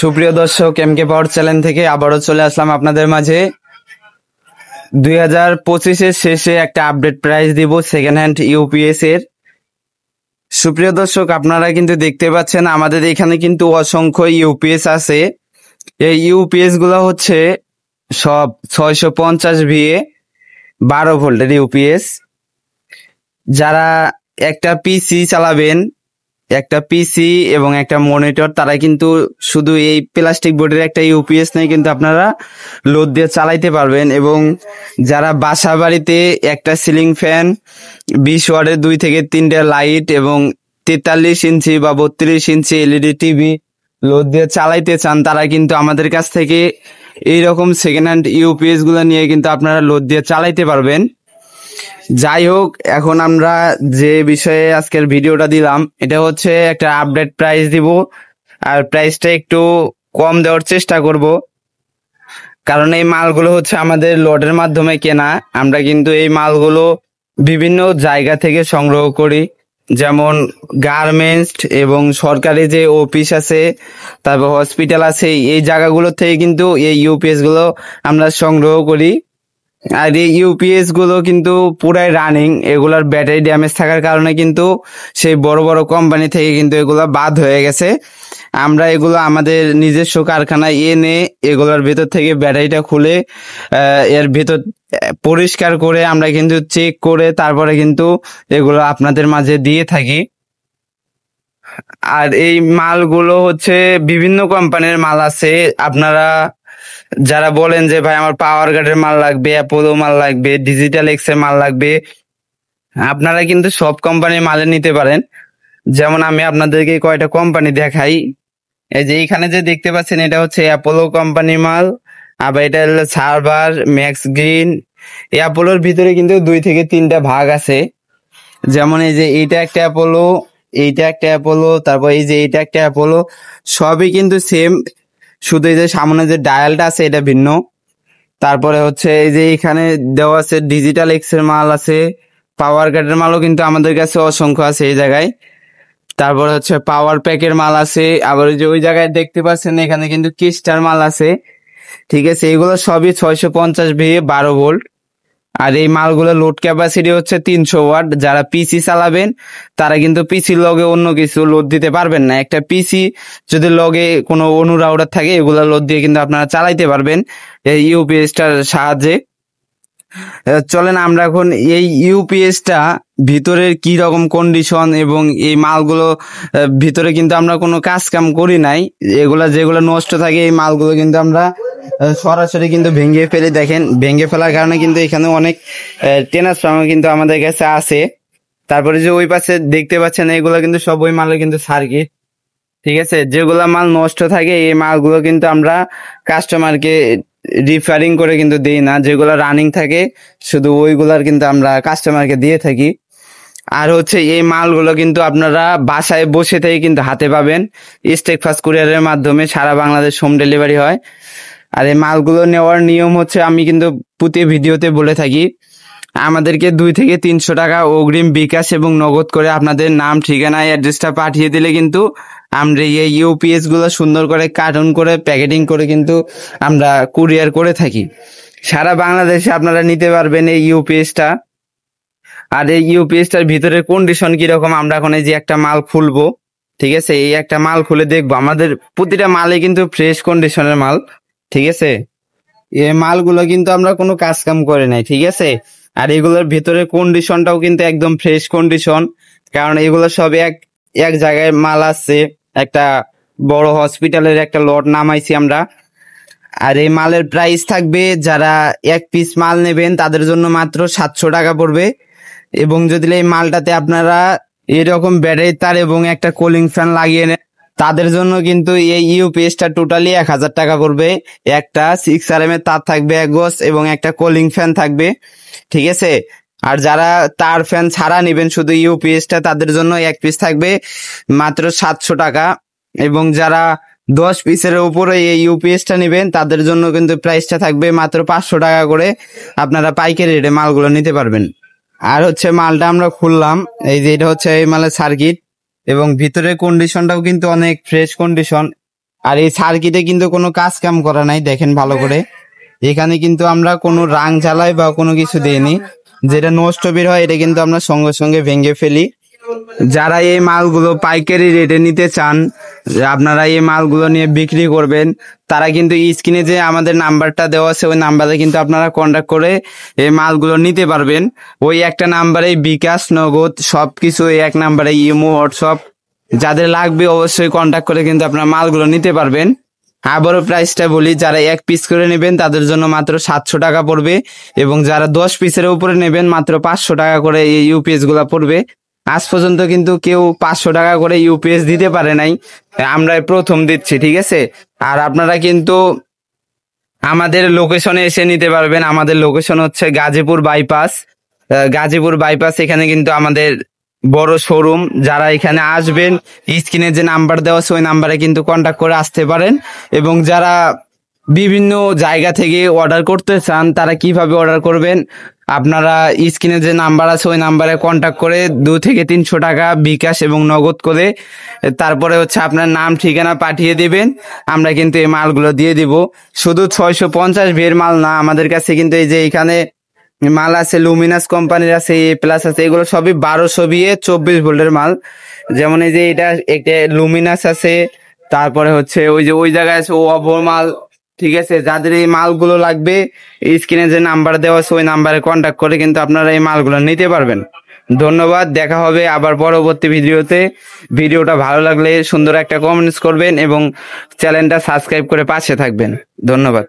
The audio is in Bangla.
সুপ্রিয় দর্শক, এমকে পাওয়ার চ্যানেল থেকে আবারও চলে আসলাম আপনাদের মাঝে। 2025-এর শেষে একটা আপডেট প্রাইস দিব সেকেন্ড হ্যান্ড ইউপিএস এর। সুপ্রিয় দর্শক, আপনারা কিন্তু দেখতে পাচ্ছেন আমাদের এখানে কিন্তু অসংখ্য ইউপিএস আছে। এই ইউপিএস গুলো হচ্ছে সব 650 ভিএ 12 ভোল্টের ইউপিএস। যারা একটা পিসি চালাবেন, একটা পিসি এবং একটা মনিটর, তারা কিন্তু শুধু এই প্লাস্টিক বোর্ডের একটা ইউপিএস নিয়ে কিন্তু আপনারা লোড দিয়ে চালাইতে পারবেন। এবং যারা বাসা বাড়িতে একটা সিলিং ফ্যান, 20 ওয়াটের 2 থেকে 3টে লাইট এবং 43 ইঞ্চি বা 32 ইঞ্চি এলইডি টিভি লোড দিয়ে চালাইতে চান, তারা কিন্তু আমাদের কাছ থেকে এইরকম সেকেন্ড হ্যান্ড ইউপিএস গুলো নিয়ে কিন্তু আপনারা লোড দিয়ে চালাইতে পারবেন। যাই হোক, এখন আমরা যে বিষয়ে আজকের ভিডিওটা দিলাম, এটা হচ্ছে একটা আপডেট প্রাইস দিব। আর প্রাইসটা একটু কম দেওয়ার চেষ্টা করব, কারণ এই মালগুলো হচ্ছে আমাদের লটের মাধ্যমে কেনা। আমরা কিন্তু এই মালগুলো বিভিন্ন জায়গা থেকে সংগ্রহ করি, যেমন গার্মেন্টস এবং সরকারি যে অফিস আছে, তারপর হসপিটাল আছে, এই জায়গাগুলো থেকে কিন্তু এই ইউপিএস গুলো আমরা সংগ্রহ করি। আর এই ইউপিএস গুলো কিন্তু পুরাই রানিং, এগুলার ব্যাটারি ড্যামেজ থাকার কারণে কিন্তু সেই বড় বড় কোম্পানি থেকে কিন্তু এগুলো বাদ হয়ে গেছে। আমরা এগুলো আমাদের নিজস্ব কারখানায় এনে এগুলোর ভেতর থেকে ব্যাটারিটা খুলে এর ভেতর পরিষ্কার করে আমরা কিন্তু চেক করে তারপরে কিন্তু এগুলো আপনাদের মাঝে দিয়ে থাকি। আর এই মালগুলো হচ্ছে বিভিন্ন কোম্পানির মাল আছে। আপনারা যারা বলেন যে ভাই আমার পাওয়ার গার্ডের মাল লাগবে, অ্যাপোলো মাল লাগবে, ডিজিটাল এক্স এর মাল লাগবে, আপনারা কিন্তু সব কোম্পানির মালে নিতে পারেন। যেমন আমি আপনাদেরকে কয়টা কোম্পানি দেখাই। এই যে এখানে যে দেখতে পাচ্ছেন, এটা হচ্ছে অ্যাপোলো কোম্পানির মাল। আবার এটা হলো সার্ভার, ম্যাক্স গ্রিন। এই অ্যাপোলোর ভিতরে কিন্তু 2 থেকে 3টা ভাগ আছে। যেমন এই যে এইটা একটা অ্যাপোলো, এইটা একটা অ্যাপোলো, তারপর এই যে এইটা একটা অ্যাপোলো। সবই কিন্তু সেম, শুধু এই যে সামনে যে ডায়ালটা আছে এটা ভিন্ন। তারপরে হচ্ছে এই যে এখানে দেওয়া আছে ডিজিটাল এক্স এর মাল আছে, পাওয়ার কার্ডের মালও কিন্তু আমাদের কাছে অসংখ্য আছে এই জায়গায়। তারপরে হচ্ছে পাওয়ার প্যাকের মাল আছে। আবার ওই যে ওই জায়গায় দেখতে পাচ্ছেন এখানে কিন্তু কিস্টার মাল আছে। ঠিক আছে, এগুলো সবই 650 ভিএ 12 ভোল্ট। আর এই মালগুলো লোড ক্যাপাসিটি হচ্ছে 300 ওয়াট। যারা পিসি চালাবেন তারা কিন্তু পিসির লগে অন্য কিছু লোড দিতে পারবেন না। একটা পিসি যদি লগে কোনো অনু রাউটার থাকে, এগুলো লোড দিয়ে কিন্তু আপনারা চালাইতে পারবেন এই ইউপিএসটার সাহায্যে। চলেন আমরা এখন এই ইউপিএসটা ভিতরের কি রকম কন্ডিশন এবং এই মালগুলো ভিতরে কিন্তু আমরা কোনো কাজ কাম করি নাই। এগুলা যেগুলো নষ্ট থাকে এই মালগুলো কিন্তু আমরা সরাসরি কিন্তু ভেঙে ফেলে। দেখেন, ভেঙে ফেলার কারণে কিন্তু এখানে অনেক ট্রান্সফর্মার কিন্তু আমাদের কাছে আছে। তারপরে যে ওই পাশে দেখতে পাচ্ছেন, এগুলো কিন্তু সব ওই মালের কিন্তু সার্কিট। ঠিক আছে, যেগুলা মাল নষ্ট থাকে এই মালগুলো কিন্তু আমরা কাস্টমারকে রিফারিং করে কিন্তু দিই না। যেগুলো রানিং থাকে শুধু ওইগুলার কিন্তু আমরা কাস্টমারকে দিয়ে থাকি। আর হচ্ছে এই মালগুলো কিন্তু আপনারা বাসায় বসে থেকে কিন্তু হাতে পাবেন। স্টেক ফাস্ট কুরিয়ারের মাধ্যমে সারা বাংলাদেশ হোম ডেলিভারি হয়। আর এই মালগুলো নেওয়ার নিয়ম হচ্ছে, আমি কিন্তু প্রতি ভিডিওতে বলে থাকি, আমাদেরকে 2 থেকে 300 টাকা অগ্রিম বিকাশ এবং নগদ করে আপনাদের নাম, ঠিকানা, অ্যাড্রেসটা পাঠিয়ে দিলে কিন্তু আমরা এই ইউপিএস গুলো সুন্দর করে কার্টুন করে প্যাকেটিং করে কিন্তু আমরা কুরিয়ার করে থাকি। সারা বাংলাদেশে আপনারা নিতে পারবেন এই ইউপিএসটা। আর এই ইউপিএসটার ভিতরের কন্ডিশন কিরকম, আমরা এখন এই যে একটা মাল খুলবো। ঠিক আছে, এই একটা মাল খুলে দেখবো। আমাদের প্রতিটা মালে কিন্তু ফ্রেশ কন্ডিশনের মাল। ঠিক আছে, এই মালগুলো কিন্তু আমরা কোনো কাজ কাম করে নাই। ঠিক আছে, আর এগুলোর ভিতরে কন্ডিশনটাও কিন্তু একদম ফ্রেশ কন্ডিশন, কারণ এগুলো সব এক জায়গায় মাল আছে। একটা বড় হসপিটালের একটা লট নামাইছি আমরা। আর এই মালের প্রাইস থাকবে, যারা 1 পিস মাল নেবেন তাদের জন্য মাত্র 700 টাকা পড়বে। এবং যদি এই মালটাতে আপনারা এরকম ব্যাটারি তার এবং একটা কুলিং ফ্যান লাগিয়ে নেন, তাদের জন্য কিন্তু এই ইউপিএসটা টোটালি 1000 টাকা পড়বে। একটা 6RM এর তার থাকবে 1 গজ এবং একটা কুলিং ফ্যান থাকবে। ঠিক আছে, আর যারা তার ফ্যান ছাড়া নেবেন শুধু ইউপিএসটা, তাদের জন্য 1 পিস থাকবে মাত্র 700 টাকা। এবং যারা 10 পিসের উপরে এই ইউপিএসটা নেবেন তাদের জন্য কিন্তু প্রাইসটা থাকবে মাত্র 500 টাকা করে। আপনারা পাইকারি রেটে মালগুলো নিতে পারবেন। আর হচ্ছে মালটা আমরা খুললাম, এই যে এটা হচ্ছে এই মালের সার্কিট এবং ভিতরের কন্ডিশনটাও কিন্তু অনেক ফ্রেশ কন্ডিশন। আর এই সার্কিটে কিন্তু কোনো কাজ কাম করা নাই, দেখেন ভালো করে। এখানে কিন্তু আমরা কোনো রাং জ্বালাই বা কোনো কিছু দেইনি। যেটা নষ্ট বের হয় এটা কিন্তু আমরা সঙ্গে সঙ্গে ভেঙে ফেলি। যারা এই মালগুলো পাইকারি রেটে নিতে চান, যে আপনারা এই মালগুলো নিয়ে বিক্রি করবেন, তারা কিন্তু স্ক্রিনে যে আমাদের নাম্বারটা দেওয়া আছে ওই নাম্বারে কিন্তু আপনারা কন্ট্যাক্ট করে এই মালগুলো নিতে পারবেন। ওই একটা নাম্বারে বিকাশ, নগদ সবকিছু এই এক নাম্বারে, ইমো, হোয়াটসঅ্যাপ, যাদের লাগবে অবশ্যই কন্ট্যাক্ট করে কিন্তু আপনারা মালগুলো নিতে পারবেন। আবারও প্রাইসটা বলি, যারা 1 পিস করে নেবেন তাদের জন্য মাত্র 700 টাকা পড়বে, এবং যারা 10 পিসের উপরে নেবেন মাত্র 500 টাকা করে এই ইউপিএস গুলা পড়বে। আজ পর্যন্ত কিন্তু কেউ 500 টাকা করে ইউপিএস দিতে পারে নাই, আমরা প্রথম দিচ্ছি, ঠিক আছে। আর আপনারা কিন্তু আমাদের লোকেশনে এসে নিতে পারবেন। আমাদের লোকেশন হচ্ছে গাজীপুর বাইপাস। গাজীপুর বাইপাস, এখানে কিন্তু আমাদের বড় শোরুম। যারা এখানে আসবেন, স্ক্রিনে যে নাম্বার দেওয়া আছে ওই নাম্বারে কিন্তু কন্ট্যাক্ট করে আসতে পারেন। এবং যারা বিভিন্ন জায়গা থেকে অর্ডার করতে চান, তারা কিভাবে অর্ডার করবেন, আপনারা স্ক্রিনে যে নাম্বার আছে ওই নাম্বারে কন্ট্যাক্ট করে 2 থেকে 300 টাকা বিকাশ এবং নগদ করে তারপরে হচ্ছে আপনার নাম ঠিকানা পাঠিয়ে দিবেন, আমরা কিন্তু এই মালগুলো দিয়ে দিব। শুধু 650 বিয়ের মাল না, আমাদের কাছে কিন্তু এই যে এখানে মাল আছে, লুমিনাস কোম্পানির আছে, এ প্লাস আছে, এগুলো সবই 1200 বিয়ে 24 ভোল্টের মাল। যেমন এই যে এটা একটা লুমিনাস আছে, তারপরে হচ্ছে ওই যে ওই জায়গায় আছে ওভো মাল, ঠিক আছে। যাদের এই মালগুলো লাগবে, স্ক্রিনে যে নাম্বার দেওয়া আছে ওই নাম্বারে কন্ট্যাক্ট করে কিন্তু আপনারা এই মালগুলো নিতে পারবেন। ধন্যবাদ, দেখা হবে আবার পরবর্তী ভিডিওতে। ভিডিওটা ভালো লাগলে সুন্দর একটা কমেন্টস করবেন এবং চ্যানেলটা সাবস্ক্রাইব করে পাশে থাকবেন। ধন্যবাদ।